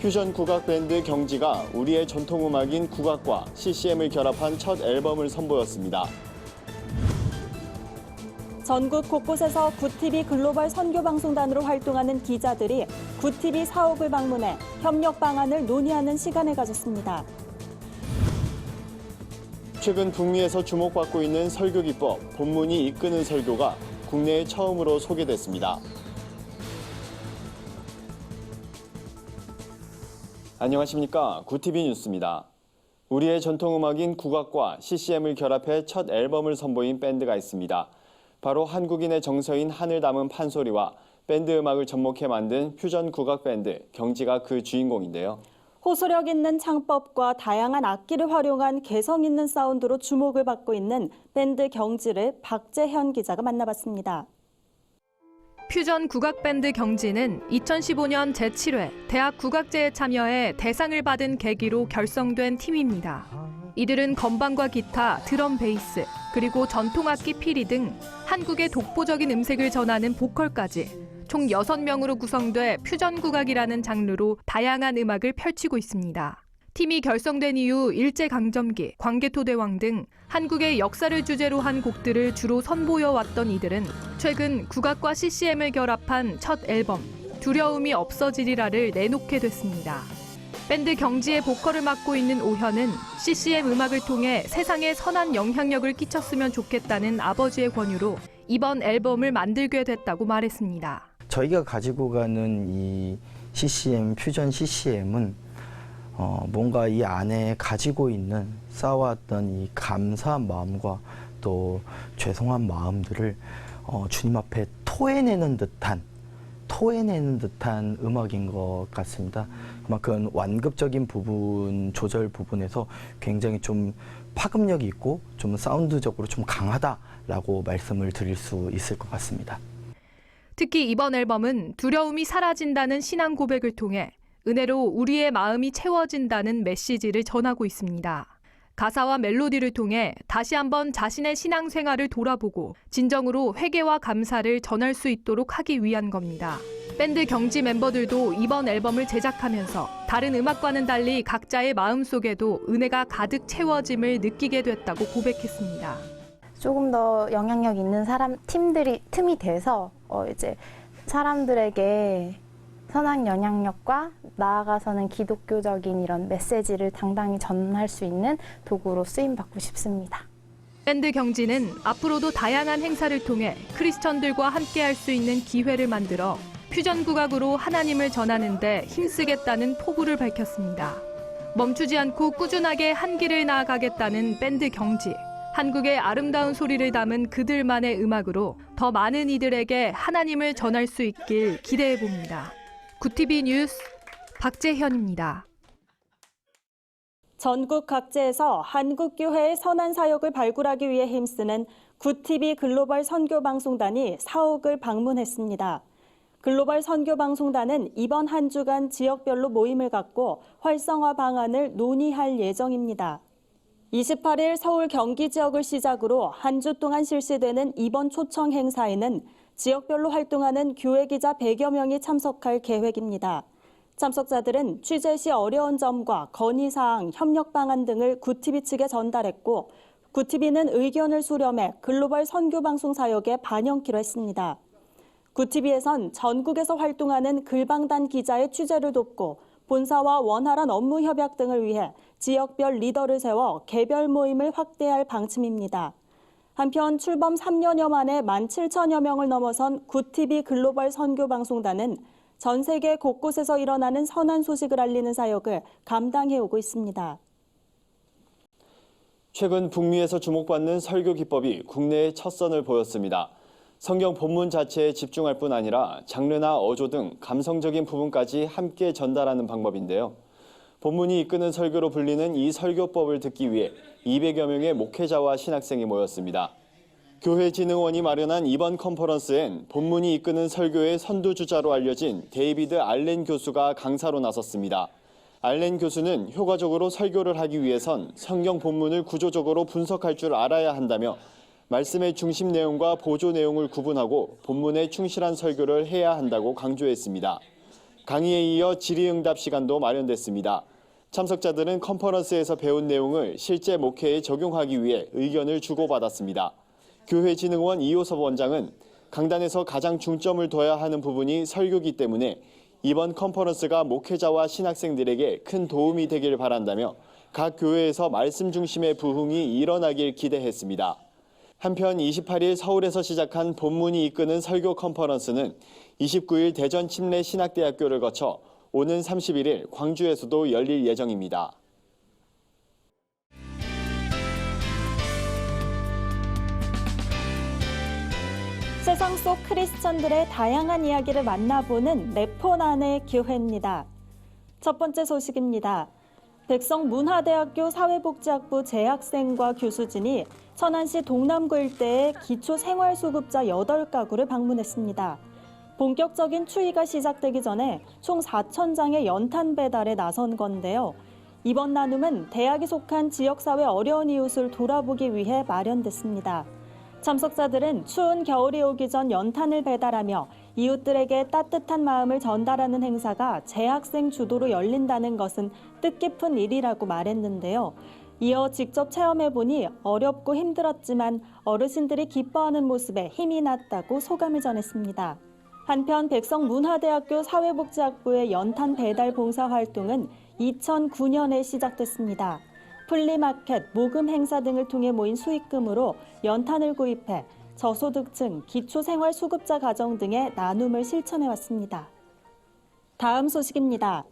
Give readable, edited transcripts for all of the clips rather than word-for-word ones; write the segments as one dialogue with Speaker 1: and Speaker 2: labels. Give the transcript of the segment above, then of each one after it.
Speaker 1: 퓨전 국악 밴드 경지가 우리의 전통음악인 국악과 CCM을 결합한 첫 앨범을 선보였습니다.
Speaker 2: 전국 곳곳에서 굿TV 글로벌 선교방송단으로 활동하는 기자들이 굿TV 사옥을 방문해 협력 방안을 논의하는 시간을 가졌습니다.
Speaker 1: 최근 북미에서 주목받고 있는 설교 기법, 본문이 이끄는 설교가 국내에 처음으로 소개됐습니다. 안녕하십니까. 굿TV 뉴스입니다. 우리의 전통음악인 국악과 CCM을 결합해 첫 앨범을 선보인 밴드가 있습니다. 바로 한국인의 정서인 하늘 담은 판소리와 밴드 음악을 접목해 만든 퓨전 국악 밴드 경지가 그 주인공인데요.
Speaker 2: 호소력 있는 창법과 다양한 악기를 활용한 개성 있는 사운드로 주목을 받고 있는 밴드 경지를 박재현 기자가 만나봤습니다.
Speaker 3: 퓨전 국악밴드 경지는 2015년 제7회 대학 국악제에 참여해 대상을 받은 계기로 결성된 팀입니다. 이들은 건반과 기타, 드럼, 베이스, 그리고 전통악기 피리 등 한국의 독보적인 음색을 전하는 보컬까지 총 6명으로 구성돼 퓨전 국악이라는 장르로 다양한 음악을 펼치고 있습니다. 팀이 결성된 이후 일제강점기, 광개토대왕 등 한국의 역사를 주제로 한 곡들을 주로 선보여왔던 이들은 최근 국악과 CCM을 결합한 첫 앨범 두려움이 없어지리라를 내놓게 됐습니다. 밴드 경지의 보컬을 맡고 있는 오현은 CCM 음악을 통해 세상에 선한 영향력을 끼쳤으면 좋겠다는 아버지의 권유로 이번 앨범을 만들게 됐다고 말했습니다.
Speaker 4: 저희가 가지고 가는 이 CCM, 퓨전 CCM은 뭔가 이 안에 가지고 있는 쌓아왔던 이 감사한 마음과 또 죄송한 마음들을 주님 앞에 토해내는 듯한 음악인 것 같습니다. 그만큼 완급적인 부분, 조절 부분에서 굉장히 좀 파급력이 있고 좀 사운드적으로 좀 강하다라고 말씀을 드릴 수 있을 것 같습니다.
Speaker 3: 특히 이번 앨범은 두려움이 사라진다는 신앙 고백을 통해 은혜로 우리의 마음이 채워진다는 메시지를 전하고 있습니다. 가사와 멜로디를 통해 다시 한번 자신의 신앙생활을 돌아보고 진정으로 회개와 감사를 전할 수 있도록 하기 위한 겁니다. 밴드 경지 멤버들도 이번 앨범을 제작하면서 다른 음악과는 달리 각자의 마음속에도 은혜가 가득 채워짐을 느끼게 됐다고 고백했습니다.
Speaker 5: 조금 더 영향력 있는 틈이 돼서 이제 사람들에게 선한 영향력과 나아가서는 기독교적인 이런 메시지를 당당히 전할 수 있는 도구로 쓰임받고 싶습니다.
Speaker 3: 밴드 경지는 앞으로도 다양한 행사를 통해 크리스천들과 함께할 수 있는 기회를 만들어 퓨전 국악으로 하나님을 전하는 데 힘쓰겠다는 포부를 밝혔습니다. 멈추지 않고 꾸준하게 한 길을 나아가겠다는 밴드 경지. 한국의 아름다운 소리를 담은 그들만의 음악으로 더 많은 이들에게 하나님을 전할 수 있길 기대해 봅니다. 굿TV 뉴스 박재현입니다.
Speaker 2: 전국 각지에서 한국교회의 선한 사역을 발굴하기 위해 힘쓰는 굿TV 글로벌 선교방송단이 사옥을 방문했습니다. 글로벌 선교방송단은 이번 한 주간 지역별로 모임을 갖고 활성화 방안을 논의할 예정입니다. 28일 서울 경기 지역을 시작으로 한 주 동안 실시되는 이번 초청 행사에는 지역별로 활동하는 교회 기자 100여 명이 참석할 계획입니다. 참석자들은 취재 시 어려운 점과 건의사항, 협력 방안 등을 굿TV 측에 전달했고 굿TV는 의견을 수렴해 글로벌 선교방송 사역에 반영키로 했습니다. 굿TV에선 전국에서 활동하는 글방단 기자의 취재를 돕고 본사와 원활한 업무 협약 등을 위해 지역별 리더를 세워 개별 모임을 확대할 방침입니다. 한편 출범 3년여 만에 17,000여 명을 넘어선 굿TV 글로벌 선교방송단은 전 세계 곳곳에서 일어나는 선한 소식을 알리는 사역을 감당해오고 있습니다.
Speaker 1: 최근 북미에서 주목받는 설교 기법이 국내에 첫 선을 보였습니다. 성경 본문 자체에 집중할 뿐 아니라 장르나 어조 등 감성적인 부분까지 함께 전달하는 방법인데요. 본문이 이끄는 설교로 불리는 이 설교법을 듣기 위해 200여 명의 목회자와 신학생이 모였습니다. 교회진흥원이 마련한 이번 컨퍼런스엔 본문이 이끄는 설교의 선두주자로 알려진 데이비드 알렌 교수가 강사로 나섰습니다. 알렌 교수는 효과적으로 설교를 하기 위해선 성경 본문을 구조적으로 분석할 줄 알아야 한다며 말씀의 중심 내용과 보조 내용을 구분하고 본문에 충실한 설교를 해야 한다고 강조했습니다. 강의에 이어 질의응답 시간도 마련됐습니다. 참석자들은 컨퍼런스에서 배운 내용을 실제 목회에 적용하기 위해 의견을 주고받았습니다. 교회진흥원 이호섭 원장은 강단에서 가장 중점을 둬야 하는 부분이 설교이기 때문에 이번 컨퍼런스가 목회자와 신학생들에게 큰 도움이 되길 바란다며 각 교회에서 말씀 중심의 부흥이 일어나길 기대했습니다. 한편 28일 서울에서 시작한 본문이 이끄는 설교 컨퍼런스는 29일 대전 침례 신학대학교를 거쳐 오는 31일 광주에서도 열릴 예정입니다.
Speaker 2: 세상 속 크리스천들의 다양한 이야기를 만나보는 네포난의 교회입니다. 첫 번째 소식입니다. 백성문화대학교 사회복지학부 재학생과 교수진이 천안시 동남구 일대의 기초생활수급자 8가구를 방문했습니다. 본격적인 추위가 시작되기 전에 총 4,000장의 연탄 배달에 나선 건데요. 이번 나눔은 대학에 속한 지역사회 어려운 이웃을 돌아보기 위해 마련됐습니다. 참석자들은 추운 겨울이 오기 전 연탄을 배달하며 이웃들에게 따뜻한 마음을 전달하는 행사가 재학생 주도로 열린다는 것은 뜻깊은 일이라고 말했는데요. 이어 직접 체험해보니 어렵고 힘들었지만 어르신들이 기뻐하는 모습에 힘이 났다고 소감을 전했습니다. 한편 백성문화대학교 사회복지학부의 연탄 배달 봉사활동은 2009년에 시작됐습니다. 플리마켓, 모금 행사 등을 통해 모인 수익금으로 연탄을 구입해 저소득층, 기초생활수급자 가정 등의 나눔을 실천해왔습니다. 다음 소식입니다.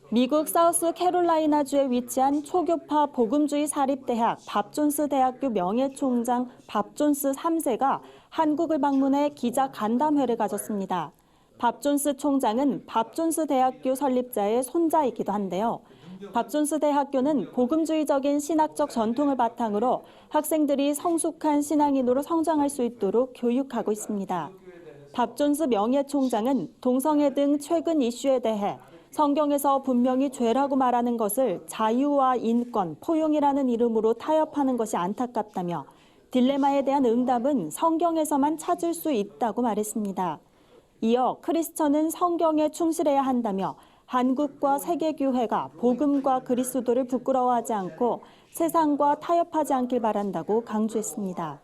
Speaker 2: 미국 사우스 캐롤라이나주에 위치한 초교파 복음주의 사립대학 밥 존스 대학교 명예총장 밥 존스 3세가 한국을 방문해 기자 간담회를 가졌습니다. 밥 존스 총장은 밥 존스 대학교 설립자의 손자이기도 한데요. 밥 존스 대학교는 복음주의적인 신학적 전통을 바탕으로 학생들이 성숙한 신앙인으로 성장할 수 있도록 교육하고 있습니다. 밥 존스 명예총장은 동성애 등 최근 이슈에 대해 성경에서 분명히 죄라고 말하는 것을 자유와 인권, 포용이라는 이름으로 타협하는 것이 안타깝다며 딜레마에 대한 응답은 성경에서만 찾을 수 있다고 말했습니다. 이어 크리스천은 성경에 충실해야 한다며 한국과 세계교회가 복음과 그리스도를 부끄러워하지 않고 세상과 타협하지 않길 바란다고 강조했습니다.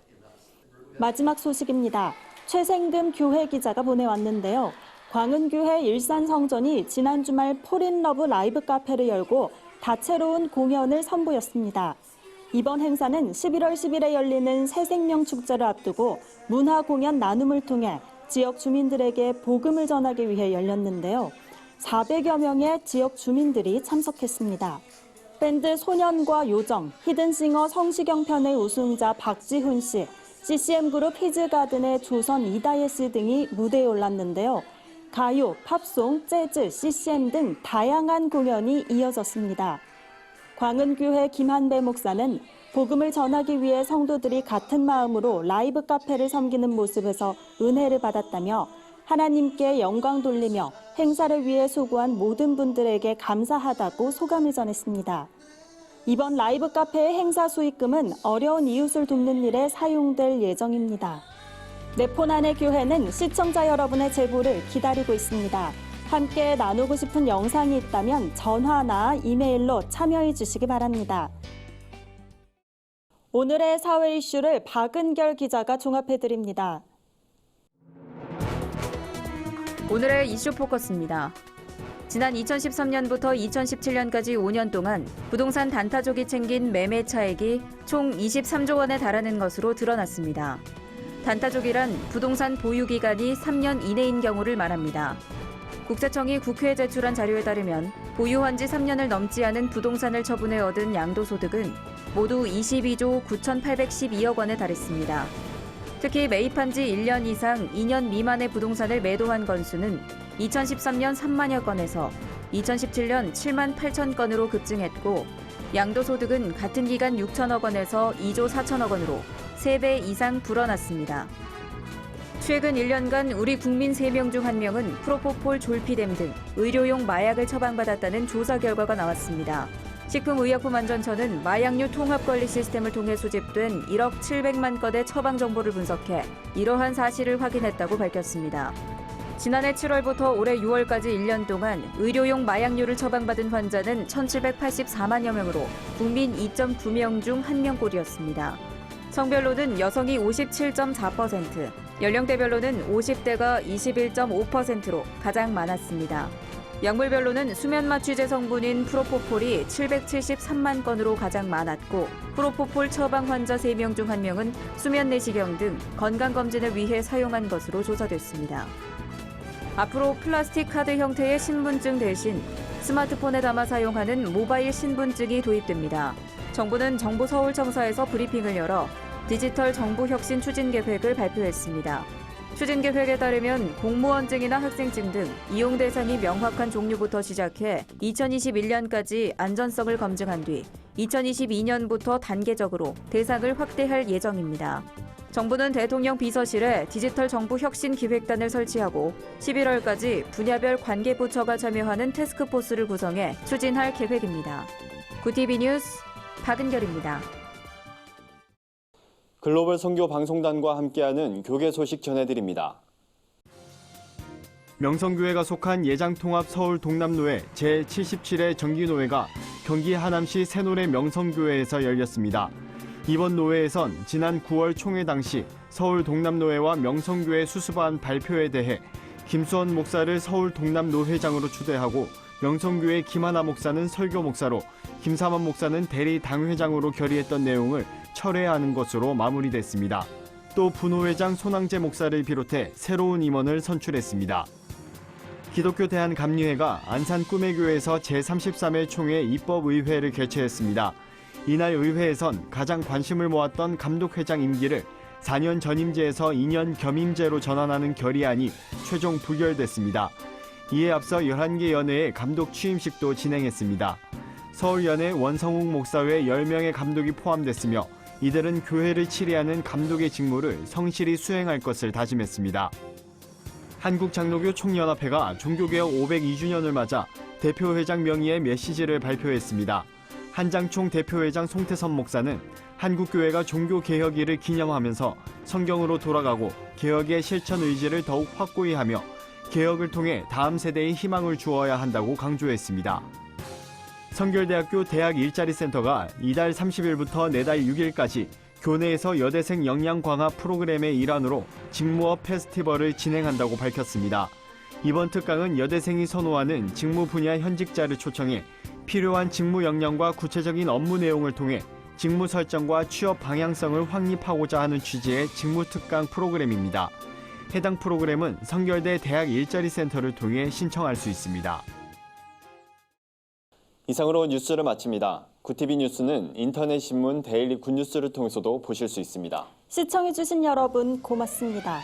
Speaker 2: 마지막 소식입니다. 최생금 교회 기자가 보내왔는데요. 광은교회 일산성전이 지난 주말 폴인러브 라이브 카페를 열고 다채로운 공연을 선보였습니다. 이번 행사는 11월 10일에 열리는 새생명 축제를 앞두고 문화 공연 나눔을 통해 지역 주민들에게 복음을 전하기 위해 열렸는데요. 400여 명의 지역 주민들이 참석했습니다. 밴드 소년과 요정, 히든싱어 성시경 편의 우승자 박지훈 씨, CCM 그룹 히즈가든의 조선 이다예 씨 등이 무대에 올랐는데요. 가요, 팝송, 재즈, CCM 등 다양한 공연이 이어졌습니다. 광은교회 김한배 목사는 복음을 전하기 위해 성도들이 같은 마음으로 라이브 카페를 섬기는 모습에서 은혜를 받았다며 하나님께 영광 돌리며 행사를 위해 수고한 모든 분들에게 감사하다고 소감을 전했습니다. 이번 라이브 카페의 행사 수익금은 어려운 이웃을 돕는 일에 사용될 예정입니다. 네포난의 교회는 시청자 여러분의 제보를 기다리고 있습니다. 함께 나누고 싶은 영상이 있다면 전화나 이메일로 참여해 주시기 바랍니다. 오늘의 사회 이슈를 박은결 기자가 종합해드립니다.
Speaker 6: 오늘의 이슈 포커스입니다. 지난 2013년부터 2017년까지 5년 동안 부동산 단타족이 챙긴 매매 차액이 총 23조 원에 달하는 것으로 드러났습니다. 단타족이란 부동산 보유 기간이 3년 이내인 경우를 말합니다. 국세청이 국회에 제출한 자료에 따르면 보유한 지 3년을 넘지 않은 부동산을 처분해 얻은 양도소득은 모두 22조 9,812억 원에 달했습니다. 특히 매입한 지 1년 이상 2년 미만의 부동산을 매도한 건수는 2013년 3만여 건에서 2017년 7만 8천 건으로 급증했고 양도소득은 같은 기간 6천억 원에서 2조 4천억 원으로 3배 이상 불어났습니다. 최근 1년간 우리 국민 3명 중 1명은 프로포폴 졸피뎀 등 의료용 마약을 처방받았다는 조사 결과가 나왔습니다. 식품의약품안전처는 마약류 통합관리 시스템을 통해 수집된 1억 700만 건의 처방 정보를 분석해 이러한 사실을 확인했다고 밝혔습니다. 지난해 7월부터 올해 6월까지 1년 동안 의료용 마약류를 처방받은 환자는 1,784만여 명으로 국민 2.9명 중 1명꼴이었습니다. 성별로는 여성이 57.4%, 연령대별로는 50대가 21.5%로 가장 많았습니다. 약물별로는 수면마취제 성분인 프로포폴이 773만 건으로 가장 많았고 프로포폴 처방 환자 3명 중 1명은 수면 내시경 등 건강검진을 위해 사용한 것으로 조사됐습니다. 앞으로 플라스틱 카드 형태의 신분증 대신 스마트폰에 담아 사용하는 모바일 신분증이 도입됩니다. 정부는 정부서울청사에서 브리핑을 열어 디지털 정부혁신 추진계획을 발표했습니다. 추진계획에 따르면 공무원증이나 학생증 등 이용 대상이 명확한 종류부터 시작해 2021년까지 안전성을 검증한 뒤 2022년부터 단계적으로 대상을 확대할 예정입니다. 정부는 대통령 비서실에 디지털 정부 혁신 기획단을 설치하고 11월까지 분야별 관계부처가 참여하는 태스크포스를 구성해 추진할 계획입니다. 구TV 뉴스 박은결입니다.
Speaker 1: 글로벌 선교 방송단과 함께하는 교계 소식 전해드립니다. 명성교회가 속한 예장통합 서울 동남노회 제77회 정기노회가 경기 하남시 새노래 명성교회에서 열렸습니다. 이번 노회에선 지난 9월 총회 당시 서울 동남노회와 명성교회 수습안 발표에 대해 김수원 목사를 서울 동남노회장으로 추대하고 명성교회 김하나 목사는 설교 목사로 김삼원 목사는 대리 당회장으로 결의했던 내용을 철회하는 것으로 마무리됐습니다. 또 부노회장 손항제 목사를 비롯해 새로운 임원을 선출했습니다. 기독교 대한감리회가 안산 꿈의교회에서 제33회 총회 입법의회를 개최했습니다. 이날 의회에선 가장 관심을 모았던 감독회장 임기를 4년 전임제에서 2년 겸임제로 전환하는 결의안이 최종 부결됐습니다. 이에 앞서 11개 연회의 감독 취임식도 진행했습니다. 서울연회 원성욱 목사외 10명의 감독이 포함됐으며 이들은 교회를 치리하는 감독의 직무를 성실히 수행할 것을 다짐했습니다. 한국장로교 총연합회가 종교개혁 502주년을 맞아 대표회장 명의의 메시지를 발표했습니다. 한장총 대표회장 송태선 목사는 한국교회가 종교개혁일을 기념하면서 성경으로 돌아가고 개혁의 실천 의지를 더욱 확고히 하며 개혁을 통해 다음 세대에 희망을 주어야 한다고 강조했습니다. 성결대학교 대학 일자리센터가 이달 30일부터 내달 6일까지 교내에서 여대생 역량 강화 프로그램의 일환으로 직무업 페스티벌을 진행한다고 밝혔습니다. 이번 특강은 여대생이 선호하는 직무 분야 현직자를 초청해 필요한 직무 역량과 구체적인 업무 내용을 통해 직무 설정과 취업 방향성을 확립하고자 하는 취지의 직무 특강 프로그램입니다. 해당 프로그램은 성결대 대학 일자리센터를 통해 신청할 수 있습니다. 이상으로 뉴스를 마칩니다. 구TV 뉴스는 인터넷 신문 데일리 굿뉴스를 통해서도 보실 수 있습니다.
Speaker 2: 시청해주신 여러분 고맙습니다.